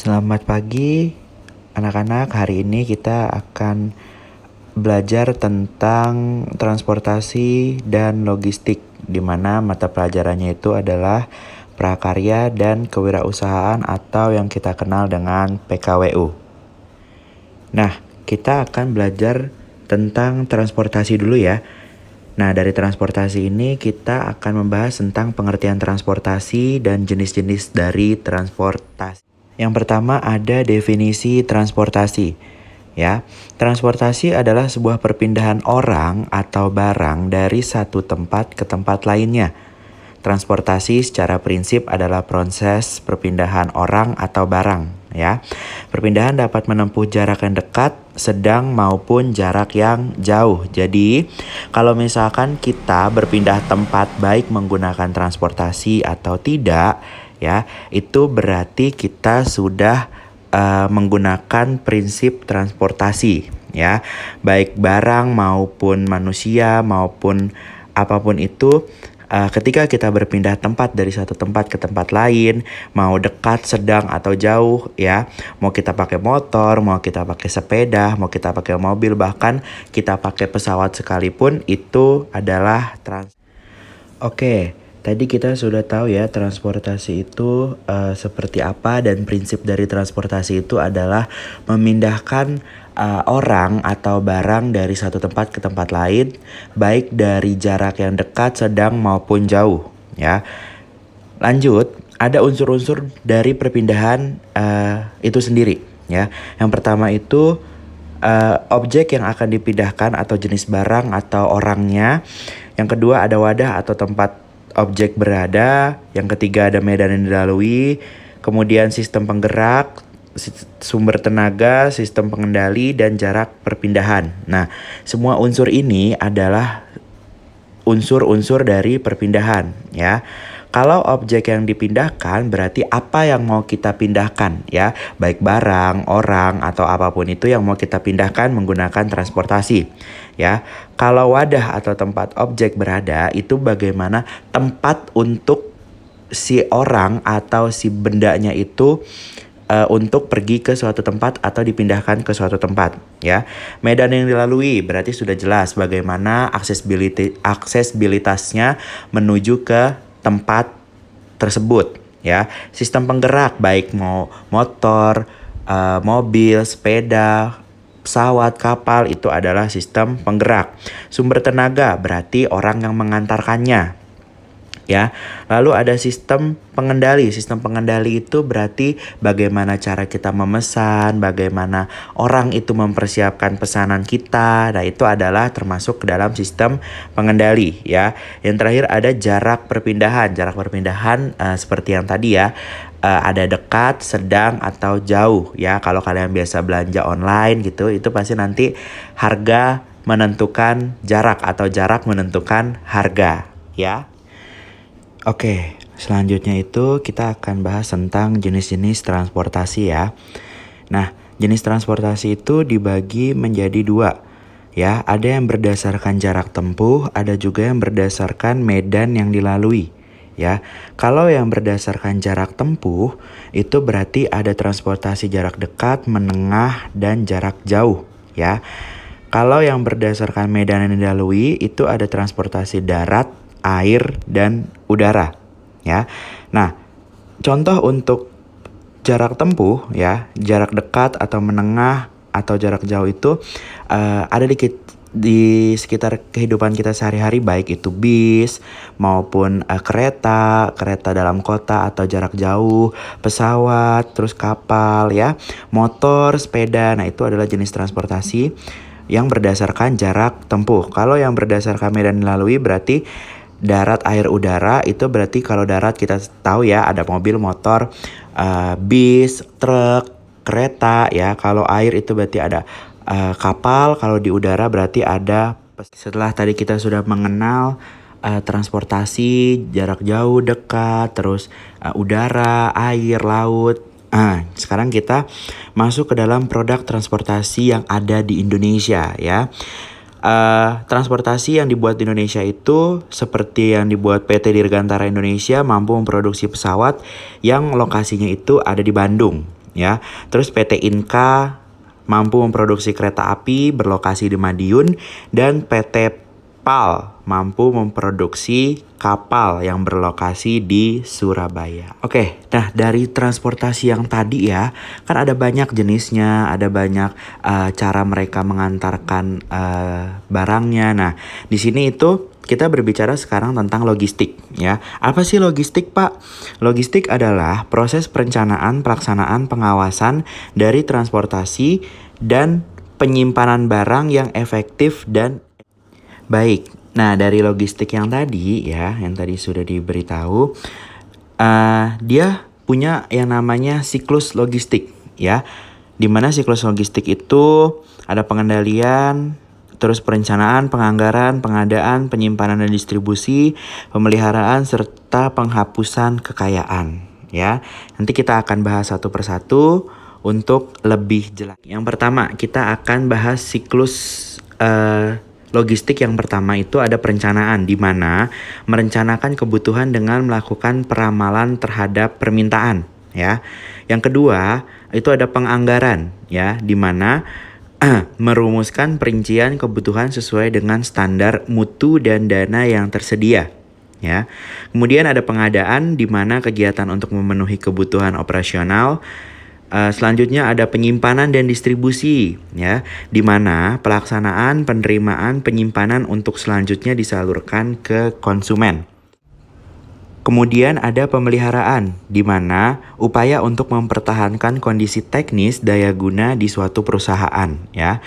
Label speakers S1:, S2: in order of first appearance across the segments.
S1: Selamat pagi anak-anak, hari ini kita akan belajar tentang transportasi dan logistik, di mana mata pelajarannya itu adalah prakarya dan kewirausahaan atau yang kita kenal dengan PKWU. Nah, kita akan belajar tentang transportasi dulu ya. Nah, dari transportasi ini kita akan membahas tentang pengertian transportasi dan jenis-jenis dari transportasi. Yang pertama ada definisi transportasi. Ya, transportasi adalah sebuah perpindahan orang atau barang dari satu tempat ke tempat lainnya. Transportasi secara prinsip adalah proses perpindahan orang atau barang, ya. Perpindahan dapat menempuh jarak yang dekat, sedang maupun jarak yang jauh. Jadi, kalau misalkan kita berpindah tempat baik menggunakan transportasi atau tidak, ya, itu berarti kita sudah menggunakan prinsip transportasi, ya. Baik barang maupun manusia maupun apapun itu. Ketika kita berpindah tempat dari satu tempat ke tempat lain, mau dekat, sedang, atau jauh, ya, mau kita pakai motor, mau kita pakai sepeda, mau kita pakai mobil, bahkan kita pakai pesawat sekalipun, itu adalah Oke, tadi kita sudah tahu ya transportasi itu seperti apa, dan prinsip dari transportasi itu adalah memindahkan orang atau barang dari satu tempat ke tempat lain, baik dari jarak yang dekat, sedang maupun jauh, ya. Lanjut, ada unsur-unsur dari perpindahan itu sendiri, ya. Yang pertama itu objek yang akan dipindahkan atau jenis barang atau orangnya. Yang kedua ada wadah atau tempat objek berada. Yang ketiga ada medan yang dilalui. Kemudian sistem penggerak, sumber tenaga, sistem pengendali, dan jarak perpindahan. Nah, semua unsur ini adalah unsur-unsur dari perpindahan, ya. Kalau objek yang dipindahkan berarti apa yang mau kita pindahkan, ya. Baik barang, orang, atau apapun itu yang mau kita pindahkan menggunakan transportasi, ya. Kalau wadah atau tempat objek berada itu bagaimana tempat untuk si orang atau si bendanya itu untuk pergi ke suatu tempat atau dipindahkan ke suatu tempat, ya. Medan yang dilalui berarti sudah jelas bagaimana aksesibilitasnya menuju ke tempat tersebut, ya. Sistem penggerak baik mau motor, mobil, sepeda, pesawat, kapal, itu adalah sistem penggerak. Sumber tenaga berarti orang yang mengantarkannya, ya. Lalu ada sistem pengendali. Sistem pengendali itu berarti bagaimana cara kita memesan, bagaimana orang itu mempersiapkan pesanan kita. Nah, itu adalah termasuk ke dalam sistem pengendali, ya. Yang terakhir ada jarak perpindahan. Jarak perpindahan seperti yang tadi, ya. Ada dekat, sedang, atau jauh, ya. Kalau kalian biasa belanja online gitu, itu pasti nanti harga menentukan jarak atau jarak menentukan harga, ya. Oke, selanjutnya itu kita akan bahas tentang jenis-jenis transportasi, ya. Nah, jenis transportasi itu dibagi menjadi dua, ya. Ada yang berdasarkan jarak tempuh, ada juga yang berdasarkan medan yang dilalui, ya. Kalau yang berdasarkan jarak tempuh, itu berarti ada transportasi jarak dekat, menengah, dan jarak jauh, ya. Kalau yang berdasarkan medan yang dilalui, itu ada transportasi darat, air, dan udara, ya. Nah, contoh untuk jarak tempuh, ya, jarak dekat atau menengah atau jarak jauh itu ada di sekitar kehidupan kita sehari-hari, baik itu bis maupun kereta dalam kota atau jarak jauh, pesawat, terus kapal, ya, motor, sepeda. Nah, itu adalah jenis transportasi yang berdasarkan jarak tempuh. Kalau yang berdasarkan medan dilalui berarti darat, air, udara. Itu berarti kalau darat kita tahu ya ada mobil, motor, bis, truk, kereta, ya. Kalau air itu berarti ada kapal. Kalau di udara berarti ada. Setelah tadi kita sudah mengenal transportasi jarak jauh, dekat, terus udara, air, laut. Sekarang kita masuk ke dalam produk transportasi yang ada di Indonesia, ya. Transportasi yang dibuat di Indonesia itu seperti yang dibuat PT Dirgantara Indonesia, mampu memproduksi pesawat yang lokasinya itu ada di Bandung, ya. Terus PT Inka mampu memproduksi kereta api berlokasi di Madiun, dan PT PAL mampu memproduksi kapal yang berlokasi di Surabaya. Oke, nah dari transportasi yang tadi ya, kan ada banyak jenisnya, ada banyak cara mereka mengantarkan barangnya. Nah, di sini itu kita berbicara sekarang tentang logistik ya. Apa sih logistik, Pak? Logistik adalah proses perencanaan, pelaksanaan, pengawasan dari transportasi dan penyimpanan barang yang efektif dan baik. Nah, dari logistik yang tadi ya, yang tadi sudah diberitahu, dia punya yang namanya siklus logistik ya. Dimana siklus logistik itu ada pengendalian, terus perencanaan, penganggaran, pengadaan, penyimpanan dan distribusi, pemeliharaan, serta penghapusan kekayaan ya. Nanti kita akan bahas satu persatu untuk lebih jelas. Yang pertama, kita akan bahas siklus logistik. Yang pertama itu ada perencanaan, di mana merencanakan kebutuhan dengan melakukan peramalan terhadap permintaan ya. Yang kedua itu ada penganggaran ya, di mana merumuskan perincian kebutuhan sesuai dengan standar mutu dan dana yang tersedia ya. Kemudian ada pengadaan, di mana kegiatan untuk memenuhi kebutuhan operasional. Selanjutnya ada penyimpanan dan distribusi ya, di mana pelaksanaan, penerimaan, penyimpanan untuk selanjutnya disalurkan ke konsumen. Kemudian ada pemeliharaan, di mana upaya untuk mempertahankan kondisi teknis daya guna di suatu perusahaan ya.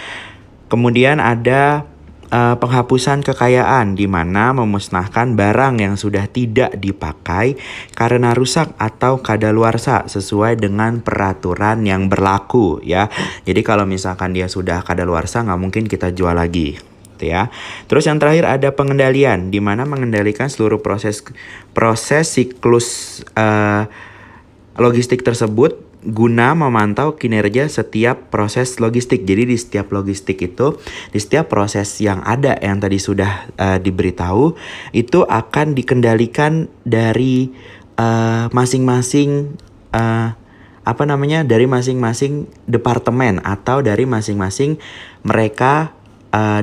S1: Kemudian ada penghapusan kekayaan, di mana memusnahkan barang yang sudah tidak dipakai karena rusak atau kadaluarsa sesuai dengan peraturan yang berlaku ya. Jadi kalau misalkan dia sudah kadaluarsa, nggak mungkin kita jual lagi ya. Terus yang terakhir ada pengendalian, di mana mengendalikan seluruh proses siklus logistik tersebut guna memantau kinerja setiap proses logistik. Jadi di setiap logistik itu, di setiap proses yang ada yang tadi sudah diberitahu, itu akan dikendalikan dari masing-masing dari masing-masing departemen atau dari masing-masing mereka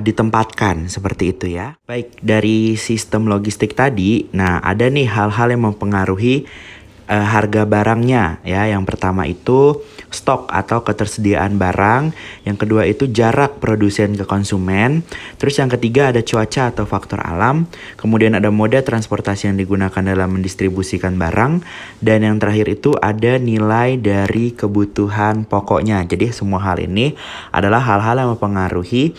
S1: ditempatkan seperti itu ya. Baik, dari sistem logistik tadi, nah ada nih hal-hal yang mempengaruhi harga barangnya ya. Yang pertama itu stok atau ketersediaan barang. Yang kedua itu jarak produsen ke konsumen. Terus yang ketiga ada cuaca atau faktor alam. Kemudian ada moda transportasi yang digunakan dalam mendistribusikan barang. Dan yang terakhir itu ada nilai dari kebutuhan pokoknya. Jadi semua hal ini adalah hal-hal yang mempengaruhi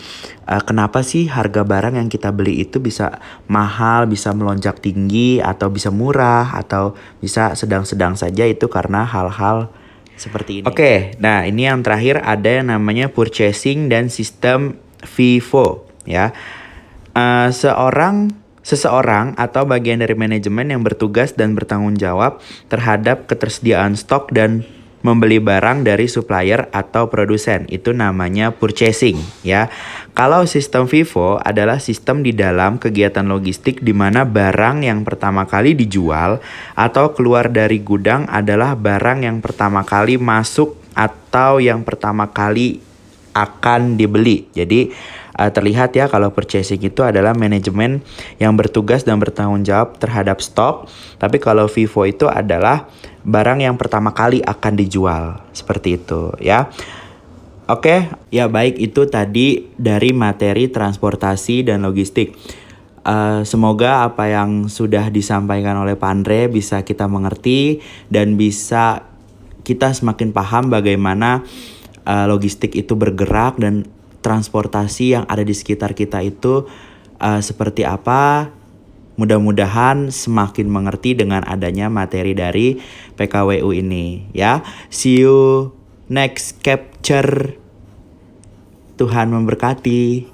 S1: kenapa sih harga barang yang kita beli itu bisa mahal, bisa melonjak tinggi, atau bisa murah, atau bisa sedang-sedang saja. Itu karena hal-hal seperti ini. Oke, nah ini yang terakhir ada yang namanya purchasing dan sistem FIFO ya. Seseorang atau bagian dari manajemen yang bertugas dan bertanggung jawab terhadap ketersediaan stok dan membeli barang dari supplier atau produsen, itu namanya purchasing ya. Kalau sistem FIFO adalah sistem di dalam kegiatan logistik, di mana barang yang pertama kali dijual atau keluar dari gudang adalah barang yang pertama kali masuk atau yang pertama kali akan dibeli. Jadi terlihat ya, kalau purchasing itu adalah manajemen yang bertugas dan bertanggung jawab terhadap stok. Tapi kalau FIFO itu adalah barang yang pertama kali akan dijual. Seperti itu ya. Oke, ya baik, itu tadi dari materi transportasi dan logistik. Semoga apa yang sudah disampaikan oleh Pak Andre bisa kita mengerti dan bisa kita semakin paham bagaimana logistik itu bergerak dan transportasi yang ada di sekitar kita itu seperti apa. Mudah-mudahan semakin mengerti dengan adanya materi dari PKWU ini ya. See you next capture. Tuhan memberkati.